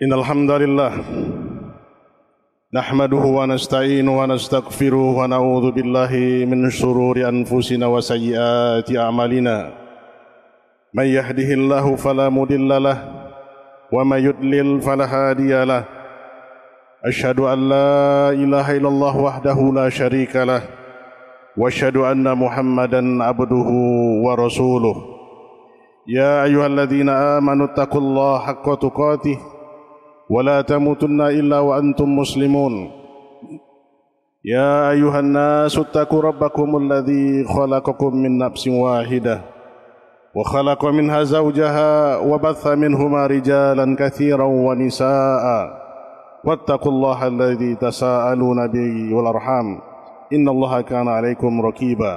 Innal hamdalillah nahmaduhu wa nasta'inuhu wa nastaghfiruhu wa na'udzu billahi min shururi anfusina wa sayyiati a'malina. May yahdihillahu fala mudilla lahu wa may yudlil fala hadiya lahu. Asyhadu an la ilaha illallah wahdahu la syarika lahu wa asyhadu anna Muhammadan abduhu wa rasuluh. Ya ayyuhalladzina amanu taqullaha haqqa tuqatih ولا تموتن إلا وأنتم مسلمون يا أيها الناس اتقوا ربكم الذي خلقكم من نفس واحدة وخلق منها زوجها وبث منهما رجالا كثيرا ونساء واتقوا الله الذي تساءلون به والأرحام إن الله كان عليكم رقيبا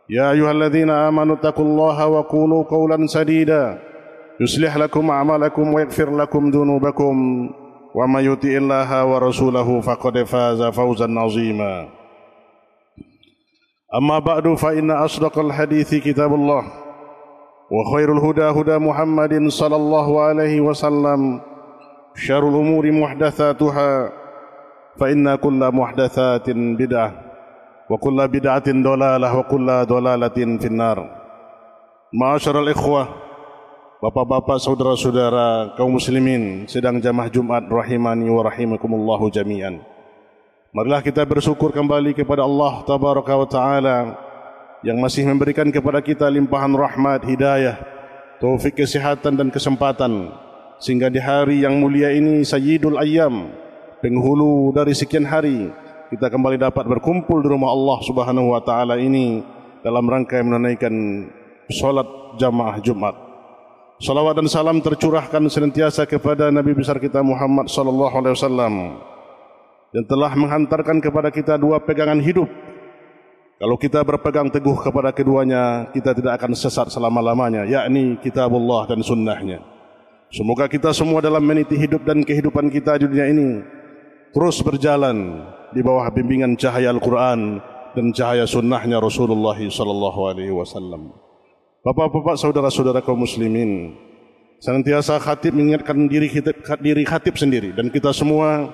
يا أيها الذين آمنوا اتقوا الله وقولوا قولا سديدا يصلح لكم أعمالكم ويغفر لكم ذنوبكم ومن يطع الله ورسوله فقد فاز فوزا عظيما أما بعد فإن أصدق الحديث كتاب الله وخير الهدى هدى محمد صلى الله عليه وسلم شر الأمور محدثاتها فإن كل محدثات بدعة وكل بدعة ضلالة وكل ضلالة في النار. معاشر الإخوة, Bapak-bapak, saudara-saudara kaum muslimin sedang jamaah Jumat rahimani wa rahimakumullahu jami'an. Marilah kita bersyukur kembali kepada Allah tabaraka wa ta'ala yang masih memberikan kepada kita limpahan rahmat, hidayah, taufik, kesehatan dan kesempatan, sehingga di hari yang mulia ini, Sayyidul Ayyam, penghulu dari sekian hari, kita kembali dapat berkumpul di rumah Allah subhanahu wa ta'ala ini dalam rangka menunaikan salat jamaah Jumat. Salawat dan salam tercurahkan senantiasa kepada Nabi besar kita Muhammad sallallahu alaihi wasallam yang telah menghantarkan kepada kita dua pegangan hidup. Kalau kita berpegang teguh kepada keduanya, kita tidak akan sesat selama-lamanya, yakni kitabullah dan sunnahnya. Semoga kita semua dalam meniti hidup dan kehidupan kita di dunia ini terus berjalan di bawah bimbingan cahaya Al-Quran dan cahaya sunnahnya Rasulullah sallallahu alaihi wasallam. Bapak-bapak, saudara-saudara kaum muslimin, senantiasa khatib mengingatkan diri khatib sendiri dan kita semua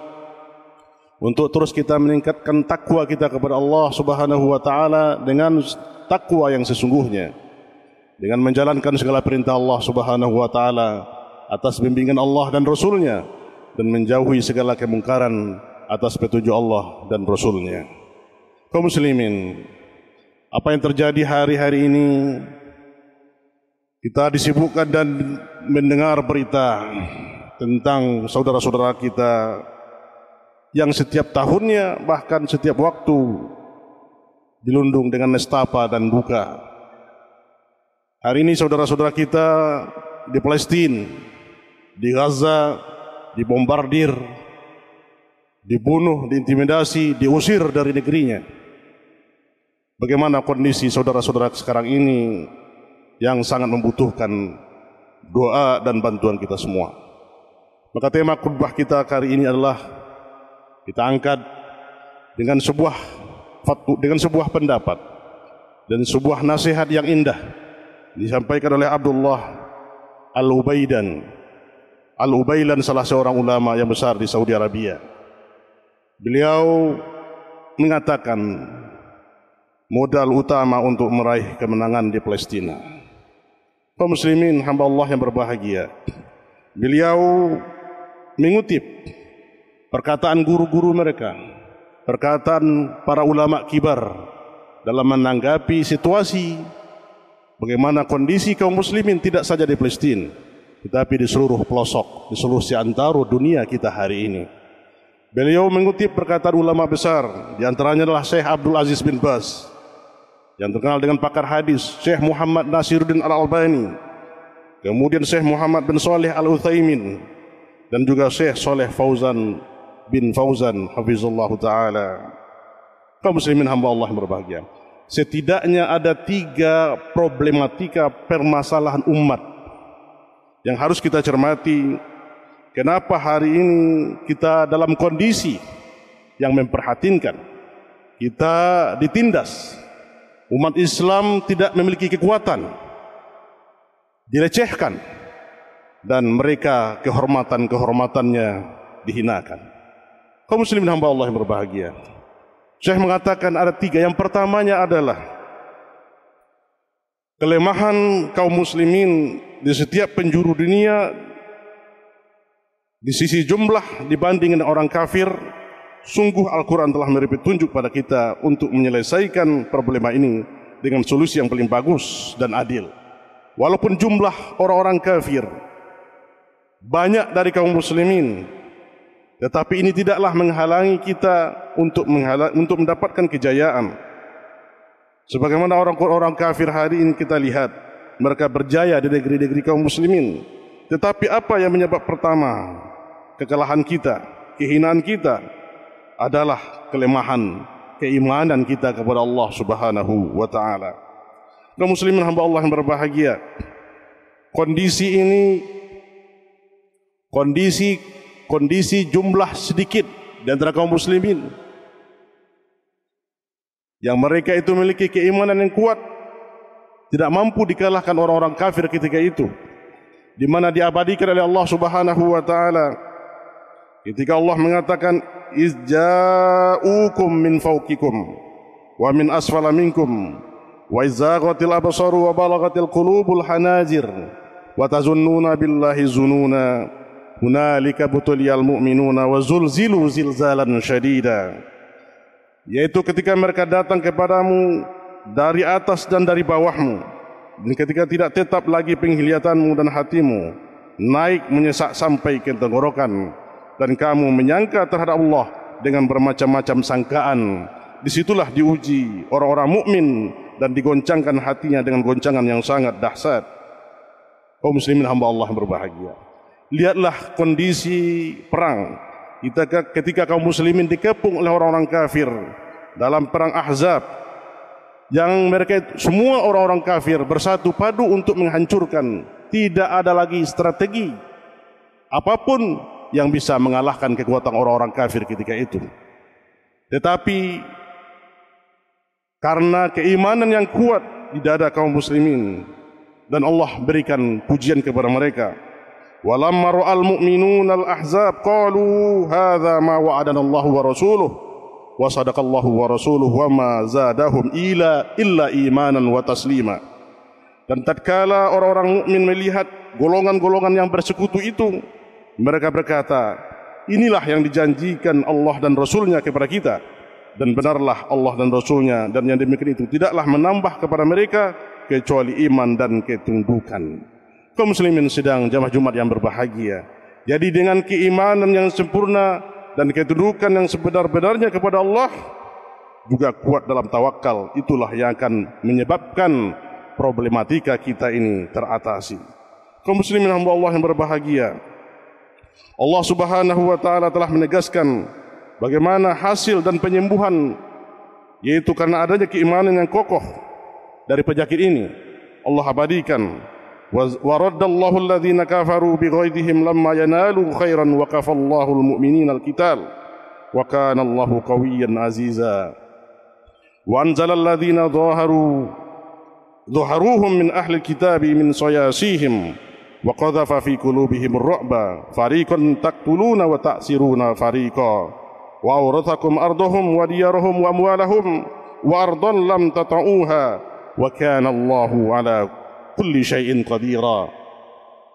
untuk terus kita meningkatkan takwa kita kepada Allah subhanahu wa ta'ala dengan takwa yang sesungguhnya, dengan menjalankan segala perintah Allah subhanahu wa ta'ala atas bimbingan Allah dan Rasulnya, dan menjauhi segala kemungkaran atas petunjuk Allah dan Rasulnya. Kaum muslimin, apa yang terjadi hari-hari ini, kita disibukkan dan mendengar berita tentang saudara-saudara kita yang setiap tahunnya, bahkan setiap waktu, dilundung dengan nestapa dan duka. Hari ini saudara-saudara kita di Palestina, di Gaza, dibombardir, dibunuh, diintimidasi, diusir dari negerinya. Bagaimana kondisi saudara-saudara sekarang ini yang sangat membutuhkan doa dan bantuan kita semua. Maka tema khutbah kita kali ini adalah kita angkat dengan sebuah pendapat dan sebuah nasihat yang indah disampaikan oleh Abdullah Al-Ubailan, salah seorang ulama yang besar di Saudi Arabia. Beliau mengatakan modal utama untuk meraih kemenangan di Palestina. Kaum muslimin, hamba Allah yang berbahagia, beliau mengutip perkataan guru-guru mereka, perkataan para ulama kibar dalam menanggapi situasi bagaimana kondisi kaum muslimin tidak saja di Palestina, tetapi di seluruh pelosok, di seluruh seantero dunia kita hari ini. Beliau mengutip perkataan ulama besar, di antaranya adalah Syekh Abdul Aziz bin Baz, yang terkenal dengan pakar hadis, Syekh Muhammad Nasiruddin Al-Albani, kemudian Syekh Muhammad bin Saleh Al-Utsaimin, dan juga Syekh Saleh Fauzan bin Fauzan hafizallahu ta'ala. Kaum muslimin hamba Allah yang berbahagia, setidaknya ada 3 problematika permasalahan umat yang harus kita cermati. Kenapa hari ini kita dalam kondisi yang memprihatinkan, kita ditindas, umat Islam tidak memiliki kekuatan, dilecehkan, dan mereka kehormatan-kehormatannya dihinakan. Kaum muslimin hamba Allah yang berbahagia, Syekh mengatakan ada 3. Yang pertamanya adalah kelemahan kaum muslimin di setiap penjuru dunia di sisi jumlah dibanding dengan orang kafir. Sungguh Al-Quran telah memberi petunjuk pada kita untuk menyelesaikan problema ini dengan solusi yang paling bagus dan adil. Walaupun jumlah orang-orang kafir banyak dari kaum muslimin, tetapi ini tidaklah menghalangi kita untuk mendapatkan kejayaan. Sebagaimana orang-orang kafir hari ini kita lihat, mereka berjaya di negeri-negeri kaum muslimin. Tetapi apa yang menyebab pertama kekalahan kita, kehinaan kita adalah kelemahan keimanan kita kepada Allah Subhanahu wa taala. Kaum muslimin hamba Allah yang berbahagia, kondisi ini kondisi jumlah sedikit di antara kaum muslimin yang mereka itu memiliki keimanan yang kuat tidak mampu dikalahkan orang-orang kafir ketika itu, di mana diabadikan oleh Allah Subhanahu wa taala ketika Allah mengatakan izja'ukum min fawqikum wa min asfala minkum wa izzaghatil absaru wa balagatil qulubul hanajir wa tazunnuna billahi zununa hunalika butuliyal mu'minuna wa zulzilu zilzalan syadida. Yaitu ketika mereka datang kepadamu dari atas dan dari bawahmu, dan ketika tidak tetap lagi penglihatanmu dan hatimu, naik menyesak sampai ke tenggorokan, dan kamu menyangka terhadap Allah dengan bermacam-macam sangkaan. Disitulah diuji orang-orang mukmin dan digoncangkan hatinya dengan goncangan yang sangat dahsyat. Kaum muslimin hamba Allah yang berbahagia, lihatlah kondisi perang ketika kaum muslimin dikepung oleh orang-orang kafir dalam perang Ahzab, yang mereka semua orang-orang kafir bersatu padu untuk menghancurkan. Tidak ada lagi strategi apapun yang bisa mengalahkan kekuatan orang-orang kafir ketika itu. Tetapi karena keimanan yang kuat di dada kaum muslimin, dan Allah berikan pujian kepada mereka. Walamma ra'al mu'minuna al-ahzab qalu hadza ma wa'adana Allah wa rasuluhu wa sadaqallahu wa rasuluhu wa ma zadahum illa imanan wa taslima. Dan tatkala orang-orang mukmin melihat golongan-golongan yang bersekutu itu, mereka berkata, inilah yang dijanjikan Allah dan Rasulnya kepada kita, dan benarlah Allah dan Rasulnya, dan yang demikian itu tidaklah menambah kepada mereka kecuali iman dan ketundukan. Kaum muslimin sedang jamaah Jumat yang berbahagia, jadi dengan keimanan yang sempurna dan ketundukan yang sebenar-benarnya kepada Allah, juga kuat dalam tawakal, itulah yang akan menyebabkan problematika kita ini teratasi. Kaum muslimin hamba Allah yang berbahagia, Allah Subhanahu wa taala telah menegaskan bagaimana hasil dan penyembuhan, yaitu karena adanya keimanan yang kokoh dari penyakit ini. Allah abadikan, wa raddallahu alladhina kafaru bighaidihim lamma yanalu khairan wa kafallahu almu'minina alqital wa kana Allahu qawiyyan aziza wa anzala alladhina dhaharuhum min ahli alkitabi min sayasihim wa qadhafa fi qulubihim ar-ru'ba fariqan taqtuluna wa ta'siruna fariqa wa awrathakum ardahum wa diyarahum wa amwalahum wa ardan lam tata'uha wa kana Allahu ala kulli syai'in qadira.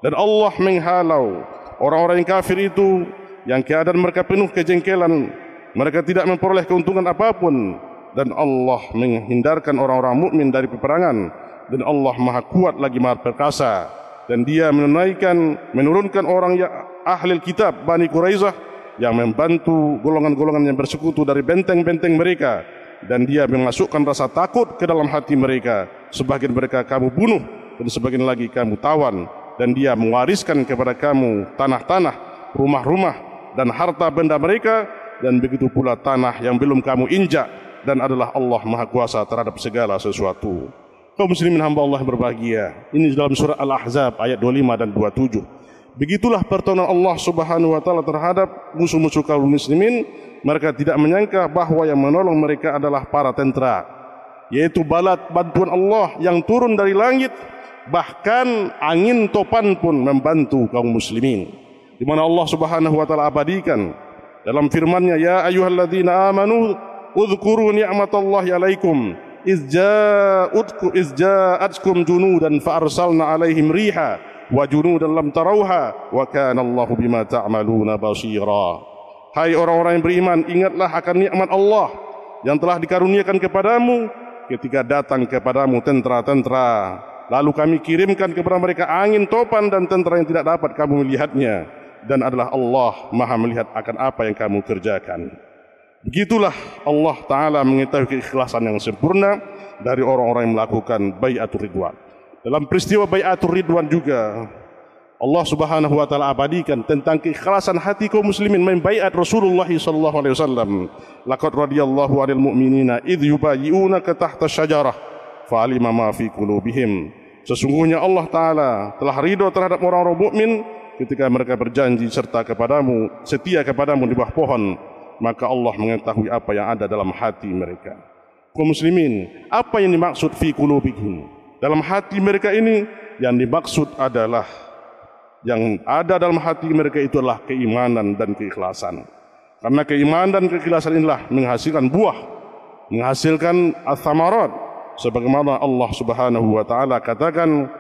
Dan Allah menghalau orang-orang yang kafir itu yang keadaan mereka penuh kejengkelan, mereka tidak memperoleh keuntungan apapun, dan Allah menghindarkan orang-orang mukmin dari peperangan, dan Allah Maha Kuat lagi Maha Perkasa, dan Dia menurunkan orang yang ahli kitab Bani Quraisyah yang membantu golongan-golongan yang bersekutu dari benteng-benteng mereka, dan Dia memasukkan rasa takut ke dalam hati mereka. Sebagian mereka kamu bunuh dan sebagian lagi kamu tawan, dan Dia mewariskan kepada kamu tanah-tanah, rumah-rumah dan harta benda mereka, dan begitu pula tanah yang belum kamu injak, dan adalah Allah Maha Kuasa terhadap segala sesuatu. Kaum muslimin hamba Allah yang berbahagia, ini dalam surah Al-Ahzab ayat 25 dan 27. Begitulah pertolongan Allah Subhanahu wa taala terhadap musuh-musuh kaum muslimin. Mereka tidak menyangka bahwa yang menolong mereka adalah para tentara, yaitu balat bantuan Allah yang turun dari langit bahkan angin topan pun membantu kaum muslimin. Di mana Allah Subhanahu wa taala abadikan dalam firman-Nya, ya ayyuhalladzina amanu udhkuru ni'matallahi 'alaikum iz ja'atkum junudan fa arsalna 'alaihim riha wa junudan lam tarauha wa kana Allahu bima ta'maluna basira. Hai orang-orang yang beriman, ingatlah akan nikmat Allah yang telah dikaruniakan kepadamu ketika datang kepadamu tentara-tentara, lalu kami kirimkan kepada mereka angin topan dan tentara yang tidak dapat kamu melihatnya, dan adalah Allah Maha melihat akan apa yang kamu kerjakan. Begitulah Allah Ta'ala mengetahui keikhlasan yang sempurna dari orang-orang yang melakukan bai'atul ridwan. Dalam peristiwa bai'atul ridwan juga Allah Subhanahu wa taala abadikan tentang keikhlasan hati kaum muslimin membaiat Rasulullah sallallahu alaihi wasallam. Laqad radiyallahu 'anil mu'minina idh yubayyi'unaka tahta syajarah fa'alima ma fi qulubihim. Sesungguhnya Allah taala telah ridho terhadap orang-orang mukmin ketika mereka berjanji serta kepadamu, setia kepadamu di bawah pohon, maka Allah mengetahui apa yang ada dalam hati mereka. Kaum muslimin, apa yang dimaksud fi qulubihim? Dalam hati mereka ini yang dimaksud adalah yang ada dalam hati mereka itu adalah keimanan dan keikhlasan. Karena keimanan dan keikhlasan inilah menghasilkan buah, menghasilkan athamarat, sebagaimana Allah Subhanahu wa taala katakan,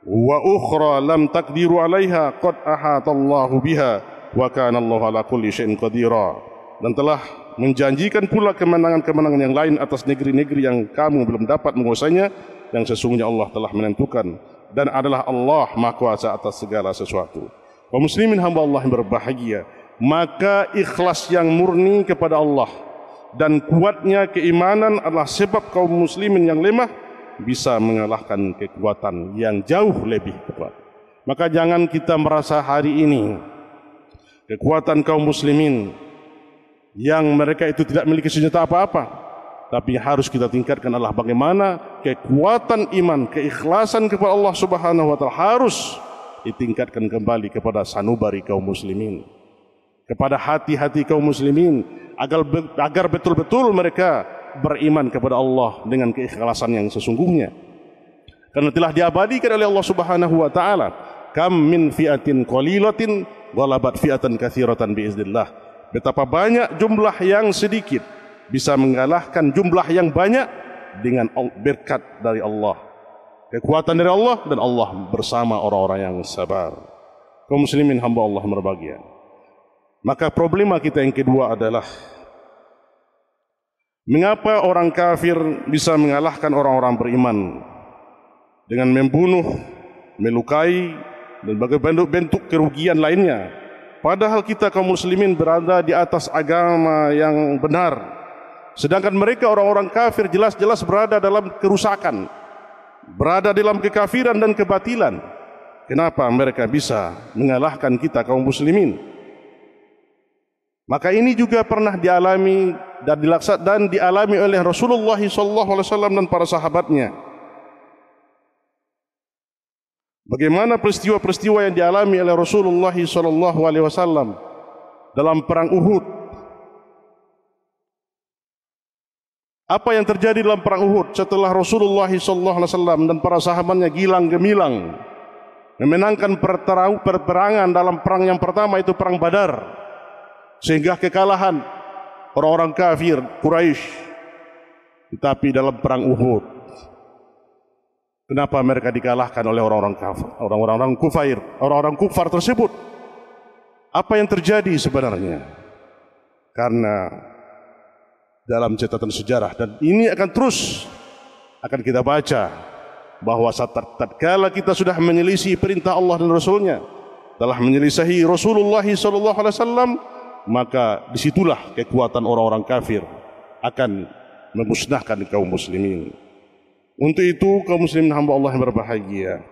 wa ukhra lam taqdiru 'alaiha qad ahatallahu biha wa kana Allahu ala kulli syai'in qadira. Dan telah menjanjikan pula kemenangan-kemenangan yang lain atas negeri-negeri yang kamu belum dapat menguasainya, yang sesungguhnya Allah telah menentukan, dan adalah Allah Maha Kuasa atas segala sesuatu. Kaum muslimin hamba Allah yang berbahagia, maka ikhlas yang murni kepada Allah dan kuatnya keimanan adalah sebab kaum muslimin yang lemah bisa mengalahkan kekuatan yang jauh lebih kuat. Maka jangan kita merasa hari ini kekuatan kaum muslimin yang mereka itu tidak memiliki senjata apa-apa, tapi harus kita tingkatkan adalah bagaimana kekuatan iman, keikhlasan kepada Allah Subhanahu wa taala harus ditingkatkan kembali kepada sanubari kaum muslimin, kepada hati-hati kaum muslimin, agar betul-betul mereka beriman kepada Allah dengan keikhlasan yang sesungguhnya. Karena telah diabadikan oleh Allah Subhanahu wa taala, kam min fi'atin qalilatin ghalabat fi'atan katsiratan biiznillah. Betapa banyak jumlah yang sedikit bisa mengalahkan jumlah yang banyak dengan berkat dari Allah, kekuatan dari Allah, dan Allah bersama orang-orang yang sabar. Kaum muslimin hamba Allah yang berbahagia, maka problema kita yang kedua adalah mengapa orang kafir bisa mengalahkan orang-orang beriman dengan membunuh, melukai, dan berbagai bentuk kerugian lainnya, padahal kita kaum muslimin berada di atas agama yang benar. Sedangkan mereka orang-orang kafir jelas-jelas berada dalam kerusakan, berada dalam kekafiran dan kebatilan. Kenapa mereka bisa mengalahkan kita kaum muslimin? Maka ini juga pernah dialami dan dialami oleh Rasulullah SAW dan para sahabatnya. Bagaimana peristiwa-peristiwa yang dialami oleh Rasulullah SAW dalam perang Uhud? Apa yang terjadi dalam perang Uhud setelah Rasulullah SAW dan para sahabatnya gilang gemilang memenangkan peperangan dalam perang yang pertama, itu perang Badar, sehingga kekalahan orang-orang kafir Quraisy. Tetapi dalam perang Uhud, kenapa mereka dikalahkan oleh orang-orang kafir, orang-orang kufar tersebut? Apa yang terjadi sebenarnya? Karena dalam catatan sejarah, dan ini akan terus kita baca, bahwa tatkala kita sudah menyelisih perintah Allah dan Rasulnya, telah menyelisihi Rasulullah SAW, maka disitulah kekuatan orang-orang kafir akan memusnahkan kaum muslimin. Untuk itu kaum muslimin hamba Allah yang berbahagia,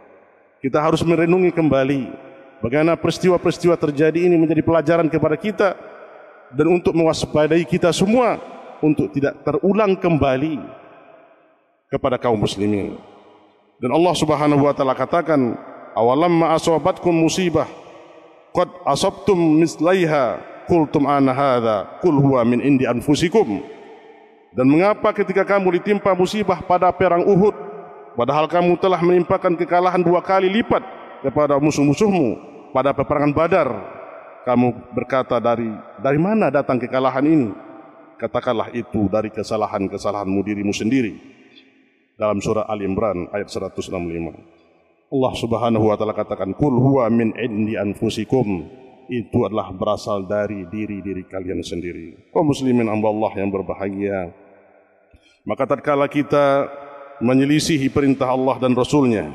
kita harus merenungi kembali bagaimana peristiwa-peristiwa terjadi ini menjadi pelajaran kepada kita, dan untuk mewaspadai kita semua untuk tidak terulang kembali kepada kaum muslimin. Dan Allah Subhanahu wa taala katakan, awalamma asabatkum musibah qad asabtum mislaiha qultum ana hadza qul huwa min indi anfusikum. Dan mengapa ketika kamu ditimpa musibah pada perang Uhud, padahal kamu telah menimpakan kekalahan 2 kali lipat kepada musuh-musuhmu pada peperangan Badar. Kamu berkata, dari mana datang kekalahan ini? Katakanlah itu dari kesalahan-kesalahanmu dirimu sendiri. Dalam surah Ali Imran ayat 165. Allah Subhanahu wa taala katakan, "Qul huwa min indi anfusikum." Itu adalah berasal dari diri-diri kalian sendiri. Kaum muslimin hamba Allah yang berbahagia, maka tatkala kita menyelisihi perintah Allah dan Rasul-Nya,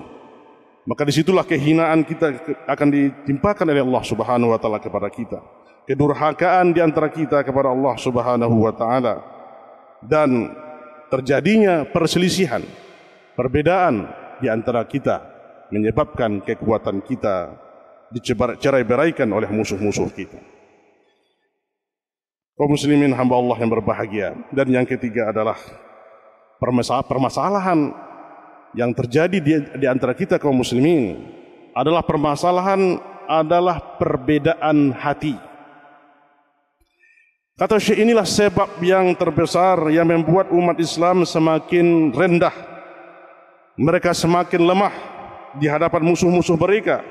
maka disitulah kehinaan kita akan ditimpakan oleh Allah Subhanahu wa taala kepada kita. Kedurhakaan di antara kita kepada Allah Subhanahu wa taala, dan terjadinya perselisihan, perbedaan di antara kita, menyebabkan kekuatan kita dicerai-beraikan oleh musuh-musuh kita. Kaum muslimin hamba Allah yang berbahagia. Dan yang ketiga adalah permasalahan yang terjadi di antara kita kaum muslimin adalah perbedaan hati. Kata Syekh, inilah sebab yang terbesar yang membuat umat Islam semakin rendah. Mereka semakin lemah di hadapan musuh-musuh mereka.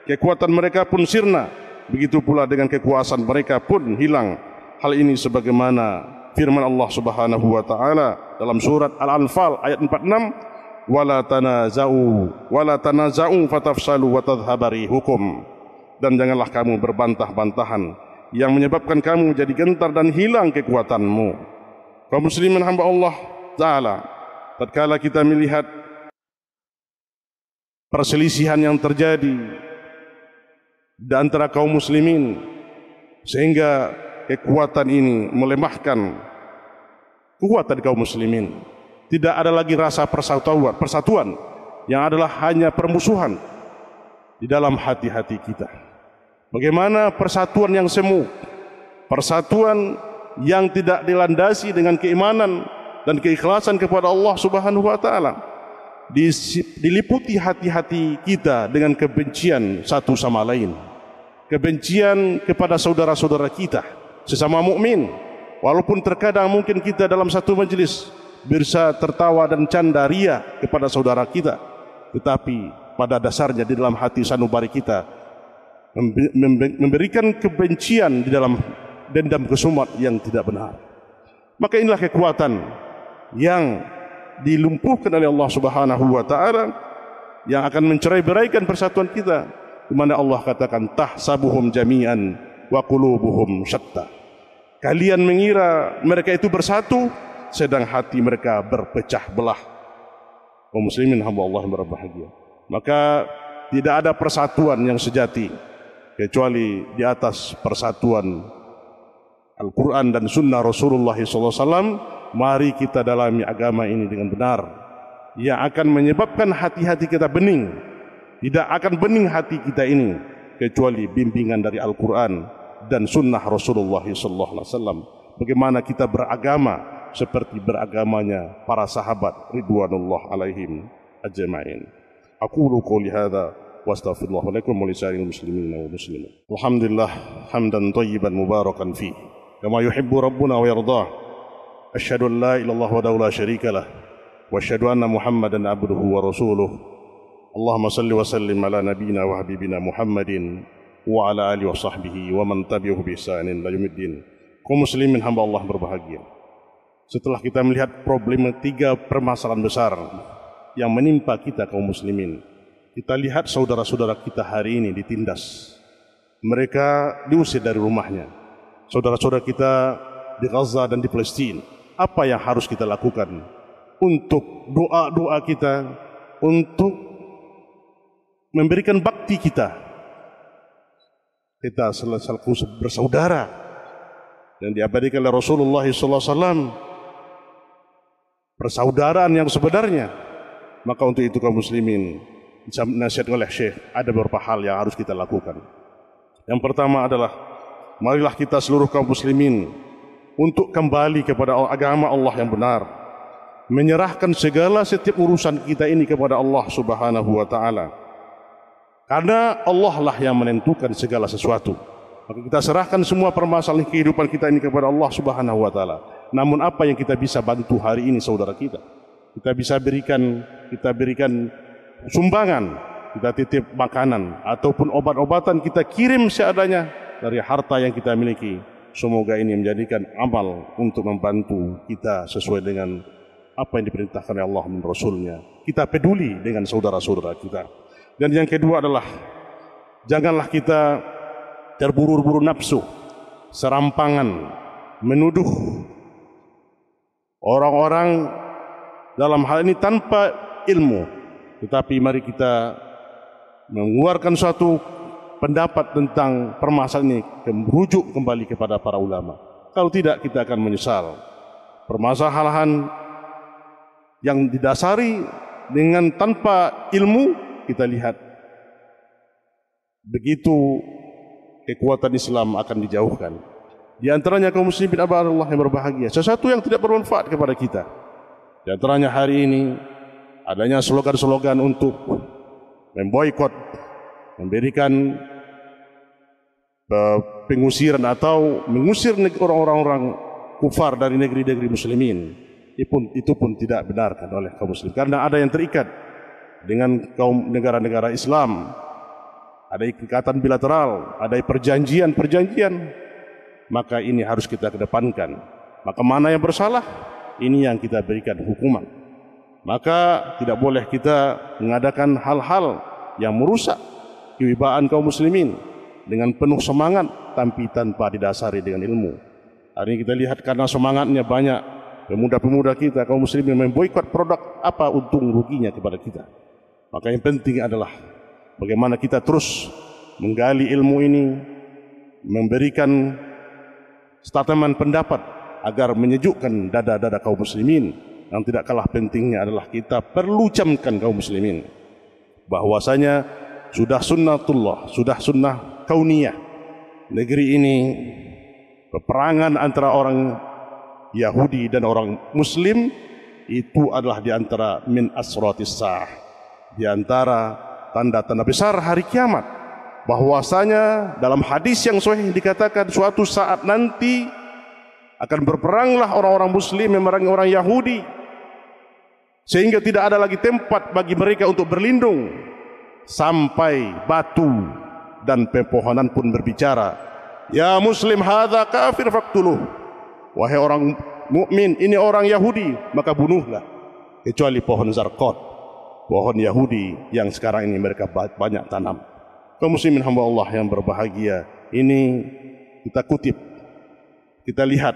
Kekuatan mereka pun sirna. Begitu pula dengan kekuasaan mereka pun hilang. Hal ini sebagaimana firman Allah Subhanahu wa taala dalam surat Al-Anfal ayat 46, "Wala tanaza'u fatafsalu wa tadhhaba rihukum." Dan janganlah kamu berbantah-bantahan yang menyebabkan kamu jadi gentar dan hilang kekuatanmu. Kaum muslimin hamba Allah taala, tatkala kita melihat perselisihan yang terjadi di antara kaum muslimin sehingga kekuatan ini melemahkan kekuatan kaum muslimin, tidak ada lagi rasa persatuan yang adalah hanya permusuhan di dalam hati-hati kita. Bagaimana persatuan yang semu, persatuan yang tidak dilandasi dengan keimanan dan keikhlasan kepada Allah Subhanahu wa taala, diliputi hati-hati kita dengan kebencian satu sama lain, kebencian kepada saudara-saudara kita sesama mukmin. Walaupun terkadang mungkin kita dalam satu majelis bisa tertawa dan canda ria kepada saudara kita, tetapi pada dasarnya di dalam hati sanubari kita memberikan kebencian di dalam dendam kesumat yang tidak benar. Maka inilah kekuatan yang dilumpuhkan oleh Allah Subhanahu wa taala yang akan mencerai-beraikan persatuan kita, di mana Allah katakan, "Tahsabuhum jami'an wa qulubuhum syatta." Kalian mengira mereka itu bersatu, sedang hati mereka berpecah belah. Kaum muslimin hamba Allah yang berbahagia, maka tidak ada persatuan yang sejati kecuali di atas persatuan Al-Quran dan Sunnah Rasulullah SAW. Mari kita dalami agama ini dengan benar, yang akan menyebabkan hati-hati kita bening. Tidak akan bening hati kita ini kecuali bimbingan dari Al-Quran dan Sunnah Rasulullah SAW. Bagaimana kita beragama seperti beragamanya para sahabat ridwanullah alaihim ajma'in. Aqulu qouli hadza wa astaghfirullah lakum wa lisa'iril muslimin wa muslimat. Alhamdulillah hamdan thayyiban mubarakan fi kama yuhibbu rabbuna wa yardah. Asyhadu an la ilaha illallah wahdahu la syarika lah wa asyhadu anna Muhammadan abduhu wa rasuluh. Allahumma salli wa sallim ala nabiyyina wa habibina Muhammadin wa ala alihi wa sahbihi wa man tabi'ahu bi ihsanin ila yaumiddin. Kaum muslimin hamba Allah berbahagia. Setelah kita melihat tiga permasalahan besar yang menimpa kita kaum muslimin, kita lihat saudara-saudara kita hari ini ditindas. Mereka diusir dari rumahnya. Saudara-saudara kita di Gaza dan di Palestina. Apa yang harus kita lakukan untuk doa-doa kita, untuk memberikan bakti kita? Kita selaku bersaudara yang diabadikan oleh Rasulullah SAW, persaudaraan yang sebenarnya. Maka untuk itu kaum muslimin, nasihat oleh Syekh, ada beberapa hal yang harus kita lakukan. Yang pertama adalah, marilah kita seluruh kaum muslimin untuk kembali kepada agama Allah yang benar, menyerahkan setiap urusan kita ini kepada Allah Subhanahu wa taala. Karena Allah lah yang menentukan segala sesuatu. Maka kita serahkan semua permasalahan kehidupan kita ini kepada Allah Subhanahu wa taala. Namun apa yang kita bisa bantu hari ini saudara kita? kita bisa berikan, sumbangan, kita titip makanan ataupun obat-obatan kita kirim seadanya dari harta yang kita miliki. Semoga ini menjadikan amal untuk membantu kita sesuai dengan apa yang diperintahkan oleh Allah dan Rasulnya. Kita peduli dengan saudara-saudara kita. Dan yang kedua adalah janganlah kita terburu-buru nafsu, serampangan, menuduh orang-orang dalam hal ini tanpa ilmu. Tetapi mari kita mengeluarkan suatu pendapat tentang permasalahan ini, merujuk kembali kepada para ulama. Kalau tidak, kita akan menyesal. Permasalahan yang didasari dengan tanpa ilmu, kita lihat begitu kekuatan Islam akan dijauhkan. Di antaranya kaum muslimin Allah yang berbahagia, sesuatu yang tidak bermanfaat kepada kita. Di antaranya hari ini adanya slogan-slogan untuk memboikot, memberikan pengusiran atau mengusir orang-orang kufar dari negeri-negeri muslimin. Itu pun tidak benarkan oleh kaum muslim, karena ada yang terikat dengan kaum negara-negara Islam, ada ikatan bilateral, ada perjanjian-perjanjian, maka ini harus kita kedepankan. Maka mana yang bersalah, ini yang kita berikan hukuman. Maka tidak boleh kita mengadakan hal-hal yang merusak kewibawaan kaum muslimin dengan penuh semangat tapi tanpa didasari dengan ilmu. Hari ini kita lihat karena semangatnya banyak pemuda-pemuda kita kaum muslimin memboikot produk, apa untung ruginya kepada kita. Maka yang penting adalah bagaimana kita terus menggali ilmu ini, memberikan statement pendapat agar menyejukkan dada-dada kaum muslimin. Yang tidak kalah pentingnya adalah kita perlu camkan kaum muslimin bahwasanya sudah sunnatullah, sudah sunnah kauniyah. Negeri ini peperangan antara orang Yahudi dan orang Muslim itu adalah di antara min asratis sa'ah, di antara tanda-tanda besar hari kiamat. Bahwasanya dalam hadis yang sahih dikatakan suatu saat nanti akan berperanglah orang-orang Muslim memerangi orang Yahudi, sehingga tidak ada lagi tempat bagi mereka untuk berlindung, sampai batu dan pepohonan pun berbicara, ya Muslim hadza kafir faqtuluh. Wahai orang mukmin, ini orang Yahudi, maka bunuhlah. Kecuali pohon zarqat, pohon Yahudi yang sekarang ini mereka banyak tanam. Kaum muslimin hamba Allah yang berbahagia, ini kita kutip, kita lihat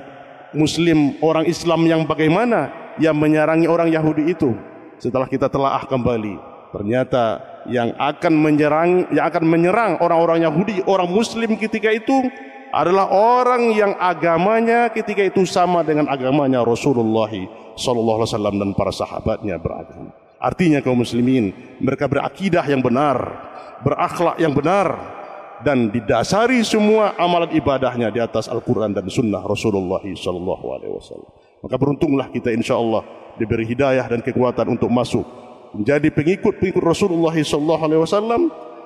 Muslim orang Islam yang bagaimana yang menyerangi orang Yahudi itu. Setelah kita telaah kembali, ternyata yang akan menyerang orang-orang Yahudi, orang Muslim ketika itu adalah orang yang agamanya ketika itu sama dengan agamanya Rasulullah sallallahu alaihi wasallam dan para sahabatnya beragama. Artinya kaum muslimin, mereka berakidah yang benar, berakhlak yang benar, dan didasari semua amalan ibadahnya di atas Al-Quran dan Sunnah Rasulullah sallallahu alaihi wasallam. Maka beruntunglah kita insyaAllah diberi hidayah dan kekuatan untuk masuk menjadi pengikut Rasulullah sallallahu alaihi wasallam.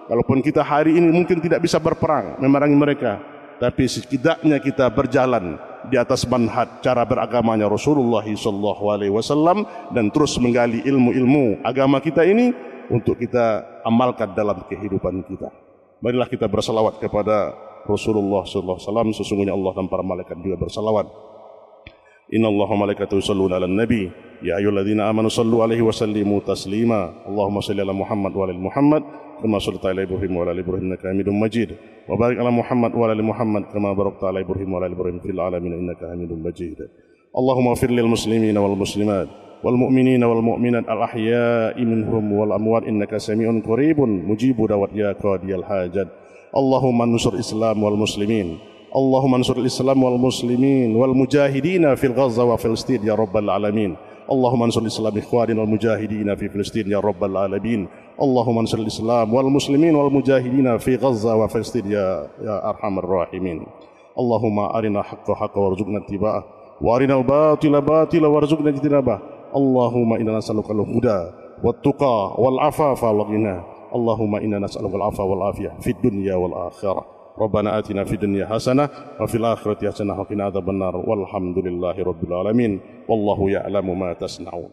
Kalaupun kita hari ini mungkin tidak bisa berperang memerangi mereka, tapi setidaknya kita berjalan di atas manhaj cara beragamanya Rasulullah sallallahu alaihi wasallam dan terus menggali ilmu-ilmu agama kita ini untuk kita amalkan dalam kehidupan kita. Marilah kita bersalawat kepada Rasulullah sallallahu alaihi wasallam. Sesungguhnya Allah dan para malaikat juga bersalawat. Innallaha wa malaikatahu yusholluna 'alan nabi ya ayyuhalladzina amanu shallu 'alaihi wa sallimu taslima. Allahumma shalli 'ala Muhammad wa 'ala ali Muhammad kama shallaita 'ala Ibrahim wa 'ala ali Ibrahim innaka Hamidum Majid. Wa barik 'ala Muhammad wa 'ala ali Muhammad kama barakta 'ala Ibrahim wa 'ala ali Ibrahim fil 'alamin innaka Hamidum Majid. Allahumma ighfir lil muslimina wal muslimat wal mu'minina wal mu'minat al ahya'i minhum wal amwat innaka sami'un qaribun mujibu da'wat ya qadiyal hajat. Allahumma ansur Islam wal muslimin. Allahumma ansur Islam wal muslimin wal mujahidina fil Gaza wa Filistin ya rabbal alamin. Allahumma ansur Islam ikhwanina wal mujahidina fi Filistin ya rabbal alamin. Allahumma ansur Islam wal muslimin wal mujahidina fi Gaza wa Filistin ya arhamar rahimin. Allahumma arina haqqa haqqa warzuqna ittiba'ah wa arina al-batila batila warzuqna ijtinabah. Allahumma inna nas'aluka al-huda wat-tuqa wal-afafa wal-ghina. Allahumma inna nas'aluka al-'afwa wal-'afiyah fid dunya wal akhirah. Rabbana atina fid dunya hasanah wa fil akhirati hasanah wa qina adzabannar. Walhamdulillahi rabbil alamin. Wallahu ya'lamu ma tasna'un.